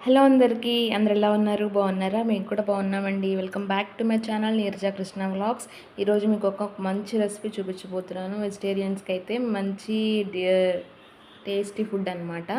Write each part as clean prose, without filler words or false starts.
Hello అందరికీ అందరు ఎలా ఉన్నారు? బాగున్నారా? మేము కూడా బాగున్నామండి. Welcome back to my channel Neeraja Krishna vlogs. ఈరోజు మీకు ఒక మంచి రెసిపీ చూపించబోతున్నాను. వెజిటేరియన్స్కి అయితే మంచి టేస్టీ ఫుడ్ అనమాట.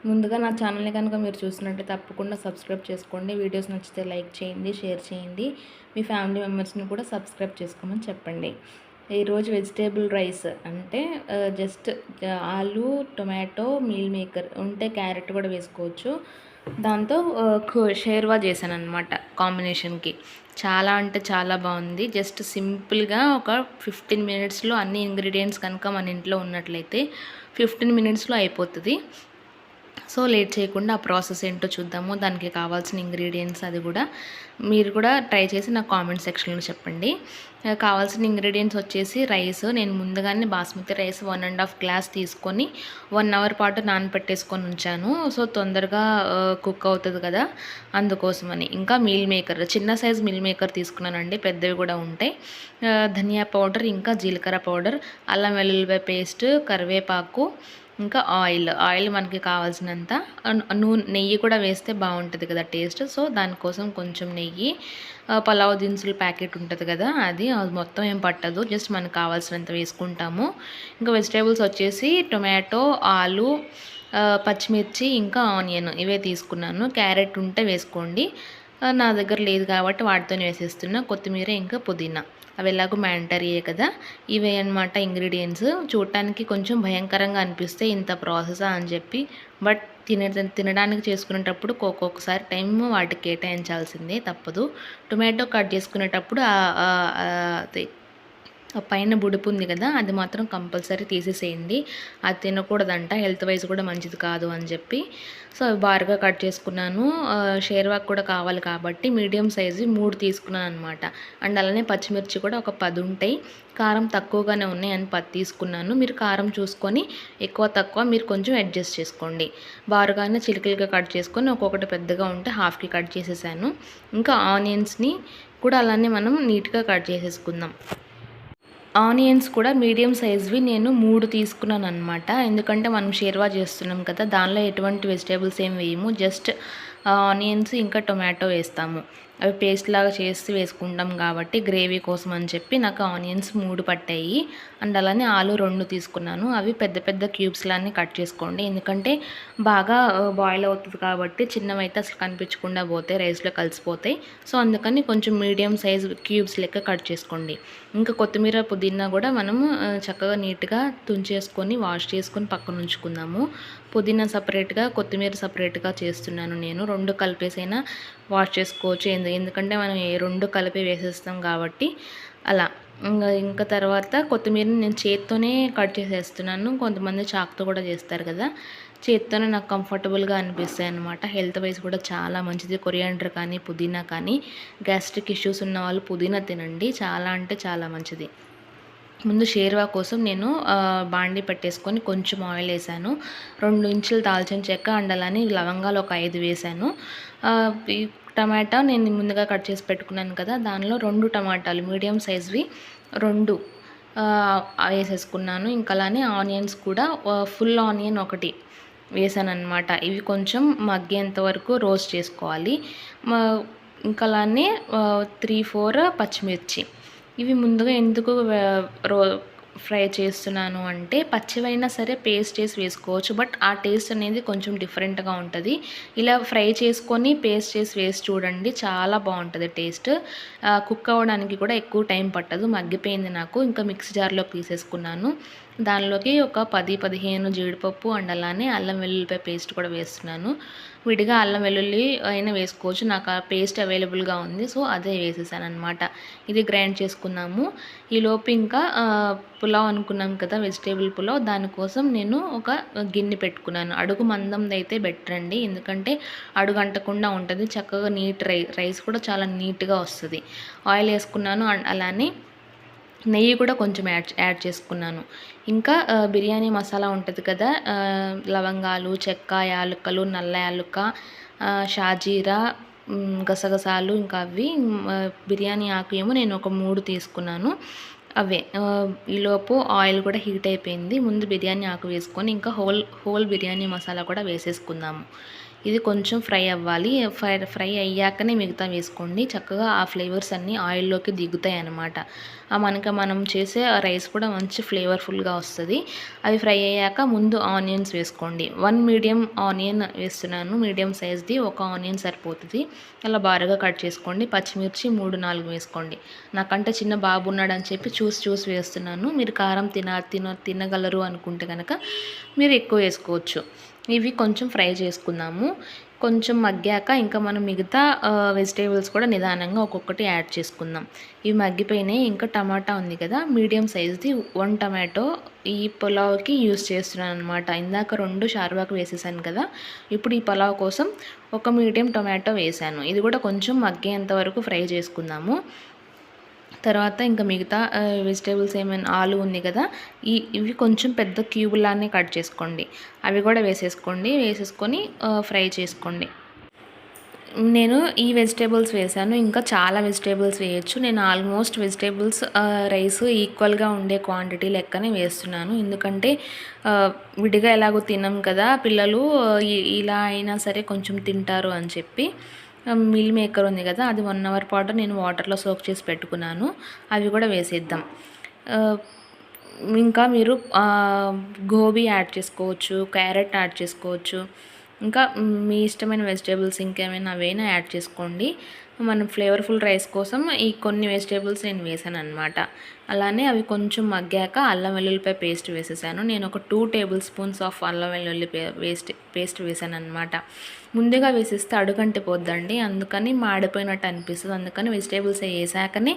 ముందుగా నా ఛానల్ని కనుక మీరు చూసినట్లయితే తప్పకుండా సబ్స్క్రైబ్ చేసుకోండి. వీడియోస్ నచ్చితే లైక్ చేయండి, షేర్ చేయండి. మీ ఫ్యామిలీ మెంబర్స్ని కూడా సబ్స్క్రైబ్ చేసుకోమని చెప్పండి. ఈరోజు వెజిటేబుల్ రైస్ అంటే జస్ట్ ఆలు, టొమాటో, మీల్ మేకర్ ఉంటే క్యారెట్ కూడా వేసుకోవచ్చు. దాంతో షేర్వా చేశాను అనమాట కాంబినేషన్కి. చాలా అంటే చాలా బాగుంది. జస్ట్ సింపుల్గా ఒక 15 మినిట్స్లో అన్ని ఇంగ్రీడియంట్స్ కనుక మన ఇంట్లో ఉన్నట్లయితే 15 మినిట్స్లో అయిపోతుంది. సో లేట్ చేయకుండా ఆ ప్రాసెస్ ఏంటో చూద్దాము. దానికి కావాల్సిన ఇంగ్రీడియంట్స్ అది కూడా మీరు కూడా ట్రై చేసి నాకు కామెంట్ సెక్షన్లో చెప్పండి. కావాల్సిన ఇంగ్రీడియంట్స్ వచ్చేసి రైస్ నేను ముందుగానే బాస్మతి రైస్ 1.5 గ్లాస్ తీసుకొని 1 అవర్ పాటు నానబెట్టేసుకొని ఉంచాను. సో తొందరగా కుక్ అవుతుంది కదా, అందుకోసమని. ఇంకా మీల్ మేకర్ చిన్న సైజ్ మీల్ మేకర్ తీసుకున్నానండి, పెద్దవి కూడా ఉంటాయి. ధనియా పౌడర్, ఇంకా జీలకర్ర పౌడర్, అల్లం వెల్లుల్లిపాయ పేస్ట్, కరివేపాకు, ఇంకా ఆయిల్ మనకి కావాల్సినంత. నెయ్యి కూడా వేస్తే బాగుంటుంది కదా టేస్ట్. సో దానికోసం కొంచెం నెయ్యి, పలావ్ దినుసులు ప్యాకెట్ ఉంటుంది కదా అది మొత్తం ఏం పట్టదు, జస్ట్ మనకు కావాల్సినంత వేసుకుంటాము. ఇంకా వెజిటేబుల్స్ వచ్చేసి టొమాటో, ఆలు, పచ్చిమిర్చి, ఇంకా ఆనియన్ ఇవే తీసుకున్నాను. క్యారెట్ ఉంటే వేసుకోండి, నా దగ్గర లేదు కాబట్టి వాటితోనే వేసేస్తున్నా. కొత్తిమీర, ఇంకా పుదీనా అవి ఎలాగో మ్యాండటరీయే కదా. ఇవే అనమాట ఇంగ్రీడియంట్స్. చూడటానికి కొంచెం భయంకరంగా అనిపిస్తే ఇంత ప్రాసెసా అని చెప్పి, బట్ తినడానికి చేసుకునేటప్పుడు ఒక్కొక్కసారి టైం వాటికి కేటాయించాల్సిందే, తప్పదు. టొమాటో కట్ చేసుకునేటప్పుడు పైన బుడుపు ఉంది కదా, అది మాత్రం కంపల్సరీ తీసేసేయండి. అది తినకూడదంట, హెల్త్ వైజ్ కూడా మంచిది కాదు అని చెప్పి. సో అవి బారుగా కట్ చేసుకున్నాను. షేర్వాక్ కూడా కావాలి కాబట్టి మీడియం సైజు 3 తీసుకున్నాను అనమాట. అండ్ అలానే పచ్చిమిర్చి కూడా ఒక 10 ఉంటాయి. కారం తక్కువగానే ఉన్నాయి అని 10 తీసుకున్నాను. మీరు కారం చూసుకొని ఎక్కువ తక్కువ మీరు కొంచెం అడ్జస్ట్ చేసుకోండి. బారుగానే చిలికలుగా కట్ చేసుకొని ఒక్కొక్కటి పెద్దగా ఉంటే హాఫ్కి కట్ చేసేసాను. ఇంకా ఆనియన్స్ని కూడా అలానే మనం నీట్గా కట్ చేసేసుకుందాం. ఆనియన్స్ కూడా మీడియం సైజ్వి నేను 3 తీసుకున్నాను అనమాట. ఎందుకంటే మనం షేర్వా చేస్తున్నాం కదా, దానిలో ఎటువంటి వెజిటేబుల్స్ ఏం వేయము, జస్ట్ ఆనియన్స్ ఇంకా టొమాటో వేస్తాము. అవి పేస్ట్ లాగా చేసి వేసుకుంటాం కాబట్టి గ్రేవీ కోసం అని చెప్పి నాకు ఆనియన్స్ 3 పట్టాయి. అండ్ అలానే ఆలు 2 తీసుకున్నాను. అవి పెద్ద పెద్ద క్యూబ్స్ లాన్ని కట్ చేసుకోండి, ఎందుకంటే బాగా బాయిల్ అవుతుంది కాబట్టి చిన్నవైతే అసలు కనిపించకుండా పోతాయి, రైస్లో కలిసిపోతాయి. సో అందుకని కొంచెం మీడియం సైజ్ క్యూబ్స్ లెక్క కట్ చేసుకోండి. ఇంకా కొత్తిమీర, పుదీనా కూడా మనము చక్కగా నీట్గా తుంచేసుకొని వాష్ చేసుకొని పక్కన ఉంచుకుందాము. పుదీనా సపరేట్గా, కొత్తిమీర సపరేట్గా చేస్తున్నాను నేను. 2 కలిపేసైనా వాష్ చేసుకోవచ్చు, ఎందుకంటే మనం 2 కలిపి వేసేస్తాం కాబట్టి అలా. ఇంకా తర్వాత కొత్తిమీరని నేను చేత్తోనే కట్ చేసేస్తున్నాను. కొంతమంది చాకుతో కూడా చేస్తారు కదా, చేత్తోనే నాకు కంఫర్టబుల్గా అనిపిస్తాయి అనమాట. హెల్త్ వైజ్ కూడా చాలా మంచిది. కొరియాండర్ కానీ, పుదీనా కానీ, గ్యాస్ట్రిక్ ఇష్యూస్ ఉన్న వాళ్ళు పుదీనా తినండి, చాలా అంటే చాలా మంచిది. ముందు షేర్వా కోసం నేను బాండీ పెట్టేసుకొని కొంచెం ఆయిల్ వేసాను. 2 ఇంచులు దాల్చిన చెక్క, అండ్ అలానే లవంగాలు ఒక 5 వేసాను. ఈ టమాటా నేను ముందుగా కట్ చేసి పెట్టుకున్నాను కదా, దానిలో 2 టమాటాలు మీడియం సైజ్వి 2 వేసేసుకున్నాను. ఇంకా అలానే ఆనియన్స్ కూడా ఫుల్ ఆనియన్ ఒకటి వేసాను అనమాట. ఇవి కొంచెం మగ్గేంత వరకు రోస్ట్ చేసుకోవాలి. ఇంకా అలానే 3-4 పచ్చిమిర్చి. ఇవి ముందుగా ఎందుకు ఫ్రై చేస్తున్నాను అంటే, పచ్చివైనా సరే పేస్ట్ చేసి వేసుకోవచ్చు, బట్ ఆ టేస్ట్ అనేది కొంచెం డిఫరెంట్గా ఉంటుంది. ఇలా ఫ్రై చేసుకొని పేస్ట్ చేసి వేసి చూడండి, చాలా బాగుంటుంది టేస్ట్. కుక్ అవ్వడానికి కూడా ఎక్కువ టైం పట్టదు. మగ్గిపోయింది నాకు. ఇంకా మిక్సీ జార్లోకి తీసేసుకున్నాను. దానిలోకి ఒక 10-15 జీడిపప్పు, అండ్ అలానే అల్లం వెల్లుల్లిపాయ పేస్ట్ కూడా వేస్తున్నాను. విడిగా అల్లం వెల్లుల్లి అయినా వేసుకోవచ్చు, నాకు ఆ పేస్ట్ అవైలబుల్గా ఉంది, సో అదే వేసేసాను అనమాట. ఇది గ్రైండ్ చేసుకున్నాము. ఈలోపు ఇంకా పులావ్ అనుకున్నాం కదా, వెజిటేబుల్ పులావ్, దానికోసం నేను ఒక గిన్నె పెట్టుకున్నాను. అడుగు మందంది అయితే బెటర్ అండి, ఎందుకంటే అడుగు అంటకుండా ఉంటుంది. చక్కగా నీట్ రైస్ కూడా చాలా నీట్గా వస్తుంది. ఆయిల్ వేసుకున్నాను, అండ్ అలానే నెయ్యి కూడా కొంచెం యాడ్ చేసుకున్నాను. ఇంకా బిర్యానీ మసాలా ఉంటుంది కదా, లవంగాలు, చెక్క, యాలకులు, నల్ల యాలుక, షాజీరా, గసగసాలు, ఇంకా అవి బిర్యానీ ఆకు ఏమో నేను ఒక 3 తీసుకున్నాను. అవే ఈలోపు ఆయిల్ కూడా హీట్ అయిపోయింది. ముందు బిర్యానీ ఆకు వేసుకొని ఇంకా హోల్ బిర్యానీ మసాలా కూడా వేసేసుకుందాము. ఇది కొంచెం ఫ్రై అవ్వాలి. ఫ్రై అయ్యాకనే మిగతా వేసుకోండి. చక్కగా ఆ ఫ్లేవర్స్ అన్నీ ఆయిల్లోకి దిగుతాయి అన్నమాట. మనం చేసే రైస్ కూడా మంచి ఫ్లేవర్ఫుల్గా వస్తుంది. అవి ఫ్రై అయ్యాక ముందు ఆనియన్స్ వేసుకోండి. 1 మీడియం ఆనియన్ వేస్తున్నాను. మీడియం సైజ్ది ఒక ఆనియన్ సరిపోతుంది. అలా బారుగా కట్ చేసుకోండి. పచ్చిమిర్చి 3, 4 వేసుకోండి. నాకంటే చిన్న బాబు ఉన్నాడని చెప్పి చూసి వేస్తున్నాను. మీరు కారం తినగలరు అనుకుంటే కనుక మీరు ఎక్కువ వేసుకోవచ్చు. ఇవి కొంచెం ఫ్రై చేసుకుందాము. కొంచెం మగ్గాక ఇంకా మనం మిగతా వెజిటేబుల్స్ కూడా నిదానంగా ఒక్కొక్కటి యాడ్ చేసుకుందాం. ఇవి మగ్గిపోయినాయి. ఇంకా టమాటా ఉంది కదా, మీడియం సైజ్ది 1 టమాటో ఈ పులావ్కి యూస్ చేస్తున్నాను అనమాట. ఇందాక 2 షార్వాకు వేసేసాను కదా, ఇప్పుడు ఈ పులావ్ కోసం ఒక మీడియం టొమాటో వేసాను. ఇది కూడా కొంచెం మగ్గేంత వరకు ఫ్రై చేసుకుందాము. తర్వాత ఇంకా మిగతా వెజిటేబుల్స్ ఏమైనా ఆలు ఉంది కదా, ఇవి కొంచెం పెద్ద క్యూబులానే కట్ చేసుకోండి. అవి కూడా వేసేసుకొని ఫ్రై చేసుకోండి. నేను ఈ వెజిటేబుల్స్ వేసాను. ఇంకా చాలా వెజిటేబుల్స్ వేయచ్చు. నేను ఆల్మోస్ట్ వెజిటేబుల్స్ రైస్ ఈక్వల్గా ఉండే క్వాంటిటీ లెక్కనే వేస్తున్నాను. ఎందుకంటే విడిగా ఎలాగో తినం కదా, పిల్లలు ఇలా అయినా సరే కొంచెం తింటారు అని చెప్పి మిల్ మేకర్ ఉంది కదా, అది 1 అవర్ పాటు నేను వాటర్లో సోక్ చేసి పెట్టుకున్నాను. అవి కూడా వేసేద్దాం. ఇంకా మీరు గోబీ యాడ్ చేసుకోవచ్చు, క్యారెట్ యాడ్ చేసుకోవచ్చు. ఇంకా మీ ఇష్టమైన వెజిటేబుల్స్ ఇంకేమైనా అవైనా యాడ్ చేసుకోండి. మనం ఫ్లేవర్ఫుల్ రైస్ కోసం ఈ కొన్ని వెజిటేబుల్స్ నేను వేసాను అనమాట. అలానే అవి కొంచెం మగ్గాక అల్లం వెల్లుల్లిపాయ పేస్ట్ వేసేసాను. నేను ఒక 2 టేబుల్ స్పూన్స్ ఆఫ్ అల్లం వెల్లుల్లి పేస్ట్ వేసాను అనమాట. ముందుగా వేసేస్తే అడుగంటి పోద్దండి, అందుకని మాడిపోయినట్టు అనిపిస్తుంది. అందుకని వెజిటేబుల్స్ వేసాకనే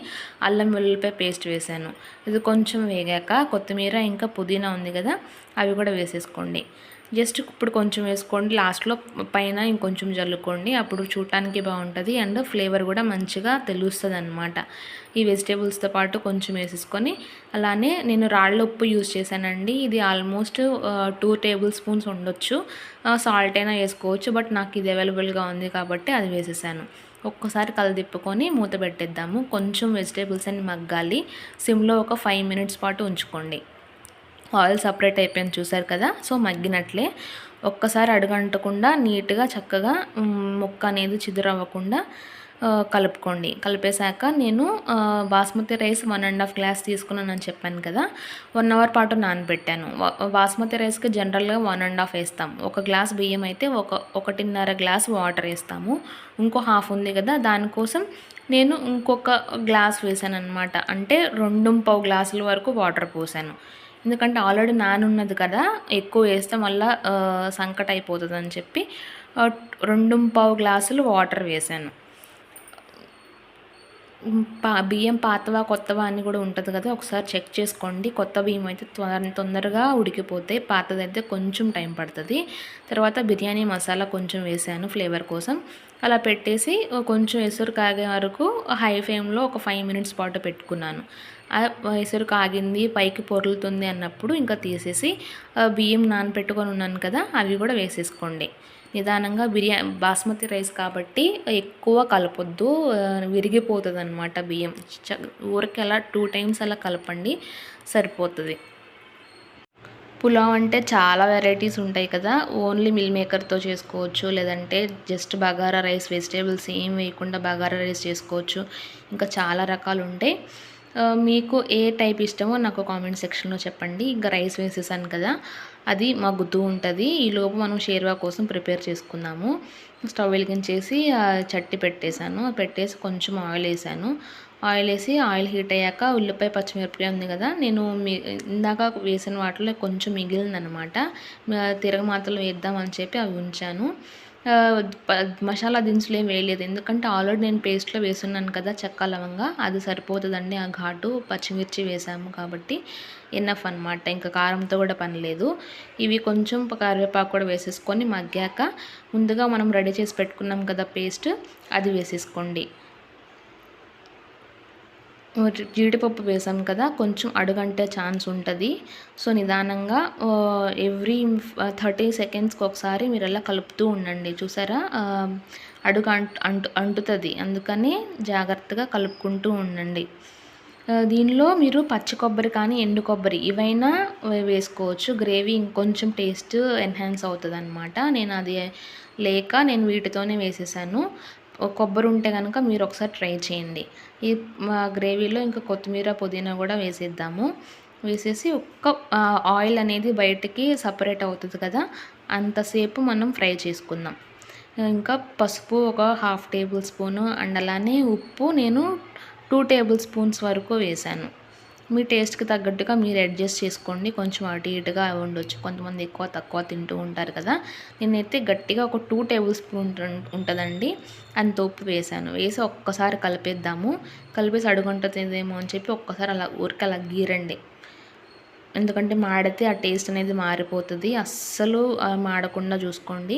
అల్లం వెల్లుల్లిపాయ పేస్ట్ వేసాను. ఇది కొంచెం వేగాక కొత్తిమీర ఇంకా పుదీనా ఉంది కదా, అవి కూడా వేసేసుకోండి. జస్ట్ ఇప్పుడు కొంచెం వేసుకోండి, లాస్ట్లో పైన ఇంకొంచెం జల్లుకోండి. అప్పుడు చూడటానికి బాగుంటుంది అండ్ ఫ్లేవర్ కూడా మంచిగా తెలుస్తుంది అనమాట. ఈ వెజిటేబుల్స్తో పాటు కొంచెం వేసేసుకొని, అలానే నేను రాళ్ళ ఉప్పు యూజ్ చేశానండి. ఇది ఆల్మోస్ట్ 2 టేబుల్ స్పూన్స్ ఉండొచ్చు. సాల్ట్ అయినా వేసుకోవచ్చు, బట్ నాకు ఇది అవైలబుల్గా ఉంది కాబట్టి అది వేసేసాను. ఒక్కసారి కలదిప్పుకొని మూత పెట్టేద్దాము. కొంచెం వెజిటేబుల్స్ అన్ని మగ్గాలి. సిమ్లో ఒక 5 మినిట్స్ పాటు ఉంచుకోండి. ఆయిల్ సపరేట్ అయిపోయింది చూసారు కదా, సో మగ్గినట్లే. ఒక్కసారి అడుగంటకుండా నీట్గా చక్కగా ముక్క అనేది చిదురవ్వకుండా కలుపుకోండి. కలిపేశాక నేను బాస్మతి రైస్ 1.5 గ్లాస్ తీసుకున్నానని చెప్పాను కదా, 1 అవర్ పాటు నానబెట్టాను. బాస్మతి రైస్కి జనరల్గా 1.5 వేస్తాం. 1 గ్లాస్ బియ్యం అయితే 1.5 గ్లాస్ వాటర్ వేస్తాము. ఇంకో హాఫ్ ఉంది కదా, దానికోసం నేను ఇంకొక గ్లాస్ వేసాను అనమాట. అంటే 2.25 గ్లాసుల వరకు వాటర్ పోసాను. ఎందుకంటే ఆల్రెడీ నానున్నది కదా, ఎక్కువ వేస్తే మళ్ళీ సంకట అయిపోతుంది అని చెప్పి 2.25 గ్లాసులు వాటర్ వేసాను. బియ్యం పాతవా కొత్తవా అని కూడా ఉంటుంది కదా, ఒకసారి చెక్ చేసుకోండి. కొత్త బియ్యం అయితే తొందరగా ఉడికిపోతాయి, పాతదైతే కొంచెం టైం పడుతుంది. తర్వాత బిర్యానీ మసాలా కొంచెం వేసాను ఫ్లేవర్ కోసం. అలా పెట్టేసి కొంచెం ఎసురు కాగే వరకు హై ఫ్లేమ్లో ఒక 5 మినిట్స్ పాటు పెట్టుకున్నాను. ఎసురు కాగింది, పైకి పొర్లుతుంది అన్నప్పుడు ఇంకా తీసేసి బియ్యం నానబెట్టుకొని ఉన్నాను కదా, అవి కూడా వేసేసుకోండి. నిదానంగా బాస్మతి రైస్ కాబట్టి ఎక్కువ కలపొద్దు, విరిగిపోతుంది అనమాట బియ్యం. ఊరికి అలా 2 టైమ్స్ అలా కలపండి, సరిపోతుంది. పులావ్ అంటే చాలా వెరైటీస్ ఉంటాయి కదా, ఓన్లీ మిల్ మేకర్తో చేసుకోవచ్చు, లేదంటే జస్ట్ బగారా రైస్ వెజిటేబుల్స్ ఏం వేయకుండా బగారా రైస్ చేసుకోవచ్చు. ఇంకా చాలా రకాలు ఉంటాయి. మీకు ఏ టైప్ ఇష్టమో నాకు కామెంట్ సెక్షన్లో చెప్పండి. ఇంకా రైస్ వేసేసాను కదా, అది మగ్గుతూ ఉంటుంది. ఈలోపు మనం షేర్వా కోసం ప్రిపేర్ చేసుకుందాము. స్టవ్ వెలిగించేసి చట్టి పెట్టేసి కొంచెం ఆయిల్ వేసాను. ఆయిల్ వేసి ఆయిల్ హీట్ అయ్యాక ఉల్లిపాయ పచ్చిమిరపకాయ ఉంది కదా, నేను ఇందాక వేసిన వాటిలో కొంచెం మిగిలిందనమాట. తిరగమాతలు వేద్దామని చెప్పి అవి ఉంచాను. మసాలా దినుసులు ఏం వేయలేదు, ఎందుకంటే ఆల్రెడీ నేను పేస్ట్లో వేసున్నాను కదా చెక్క లవంగా, అది సరిపోతుందండి. ఆ ఘాటు పచ్చిమిర్చి వేసాము కాబట్టి ఎనఫ్ అనమాట. ఇంకా కారంతో కూడా పని లేదు. ఇవి కొంచెం కరివేపాకు కూడా వేసేసుకొని మగ్గాక ముందుగా మనం రెడీ చేసి పెట్టుకున్నాం కదా పేస్ట్, అది వేసేసుకోండి. జీడిపప్పు వేసాం కదా, కొంచెం అడుగంటే ఛాన్స్ ఉంటుంది. సో నిదానంగా ఎవ్రీ 30 సెకండ్స్కి ఒకసారి మీరు అలా కలుపుతూ ఉండండి. చూసారా, అడుగు అంటుతుంది, అందుకని జాగ్రత్తగా కలుపుకుంటూ ఉండండి. దీనిలో మీరు పచ్చి కొబ్బరి కానీ ఎండు కొబ్బరి ఇవైనా వేసుకోవచ్చు. గ్రేవీ ఇంకొంచెం టేస్ట్ ఎన్హాన్స్ అవుతుందన్నమాట. నేను అది లేక నేను వీటితోనే వేసేసాను. కొబ్బరి ఉంటే కనుక మీరు ఒకసారి ట్రై చేయండి. ఈ గ్రేవీలో ఇంకా కొత్తిమీర పుదీనా కూడా వేసేద్దాము. వేసేసి ఆయిల్ అనేది బయటికి సపరేట్ అవుతుంది కదా, అంతసేపు మనం ఫ్రై చేసుకుందాం. ఇంకా పసుపు ఒక 1/2 టేబుల్ స్పూను అండ్ అలానే ఉప్పు నేను 2 టేబుల్ స్పూన్స్ వరకు వేశాను. మీ టేస్ట్కి తగ్గట్టుగా మీరు అడ్జస్ట్ చేసుకోండి. కొంచెం అటు ఇటుగా ఉండొచ్చు, కొంతమంది ఎక్కువ తక్కువ తింటూ ఉంటారు కదా. నేనైతే గట్టిగా ఒక 2 టేబుల్ స్పూన్ ఉంటుందండి అంత ఉప్పు వేసాను. వేసి ఒక్కసారి కలిపేద్దాము. కలిపేసి అడుగుంటుందేమో అని చెప్పి ఒక్కసారి అలా ఊరికి అలా గీరండి. ఎందుకంటే మాడితే ఆ టేస్ట్ అనేది మారిపోతుంది. అస్సలు మాడకుండా చూసుకోండి.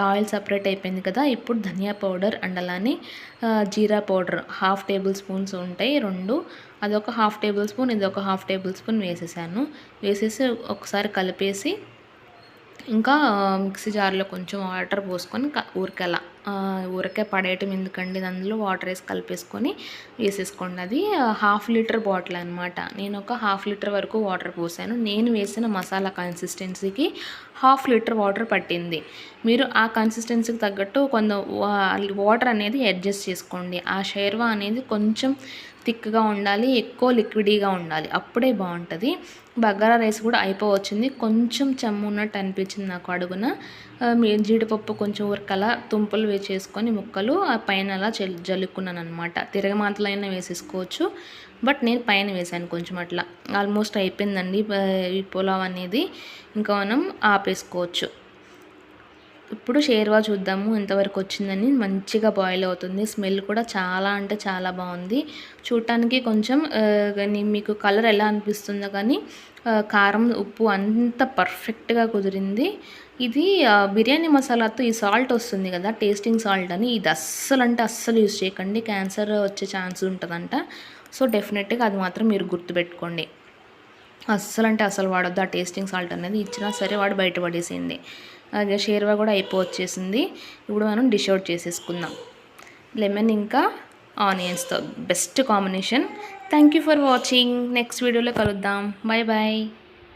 ఆయిల్ సపరేట్ అయిపోయింది కదా. ఇప్పుడు ధనియా పౌడర్ అండ్ అలానే జీరా పౌడర్ 1/2 టేబుల్ స్పూన్స్ ఉంటాయి 2. అదొక 1/2 టేబుల్ స్పూన్, ఇదొక 1/2 టేబుల్ స్పూన్ వేసేసాను. వేసేసి ఒకసారి కలిపేసి ఇంకా మిక్సీ జార్లో కొంచెం వాటర్ పోసుకొని ఊరికే పడేయటం ఎందుకండి, అందులో వాటర్ వేసి కలిపేసుకొని వేసేసుకోండి. అది 1/2 లీటర్ బాటిల్ అనమాట. నేను ఒక 1/2 లీటర్ వరకు వాటర్ పోసాను. నేను వేసిన మసాలా కన్సిస్టెన్సీకి 1/2 లీటర్ వాటర్ పట్టింది. మీరు ఆ కన్సిస్టెన్సీకి తగ్గట్టు వాటర్ అనేది అడ్జస్ట్ చేసుకోండి. ఆ షేర్వా అనేది కొంచెం థిక్గా ఉండాలి, ఎక్కువ లిక్విడీగా ఉండాలి, అప్పుడే బాగుంటుంది. బగారా రైస్ కూడా అయిపోవచ్చింది. కొంచెం చెమ్ము ఉన్నట్టు అనిపించింది నాకు అడుగున. జీడిపప్పు కొంచెం ఊరికలా తుంపలు వేసేసుకొని ముక్కలు ఆ పైన అలా జల్లుకున్నాను అనమాట. తిరగమాతలు అయినా వేసేసుకోవచ్చు, బట్ నేను పైన వేసాను కొంచెం అట్లా. ఆల్మోస్ట్ అయిపోయిందండి ఈ పులావ్ అనేది. ఇంకా మనం ఆపేసుకోవచ్చు. ఇప్పుడు షేర్వా చూద్దాము ఎంతవరకు వచ్చిందని. మంచిగా బాయిల్ అవుతుంది. స్మెల్ కూడా చాలా అంటే చాలా బాగుంది. చూడటానికి కొంచెం మీకు కలర్ ఎలా అనిపిస్తుందో కానీ కారం ఉప్పు అంత పర్ఫెక్ట్గా కుదిరింది. ఇది బిర్యానీ మసాలాతో ఈ సాల్ట్ వస్తుంది కదా, టేస్టింగ్ సాల్ట్ అని, ఇది అస్సలు అంటే అస్సలు యూజ్ చేయకండి. క్యాన్సర్ వచ్చే ఛాన్స్ ఉంటుందంట. సో డెఫినెట్గా అది మాత్రం మీరు గుర్తుపెట్టుకోండి. అస్సలు అంటే అసలు వాడొద్దు ఆ టేస్టింగ్ సాల్ట్ అనేది. ఇచ్చినా సరే వాడు బయటపడేసింది. అదే షేర్వా కూడా అయిపోవచ్చేసింది. ఇప్పుడు మనం డిష్ అవుట్ చేసేసుకుందాం. లెమన్ ఇంకా ఆనియన్స్తో best combination. Thank you for watching. Next వీడియోలో కలుద్దాం. Bye bye.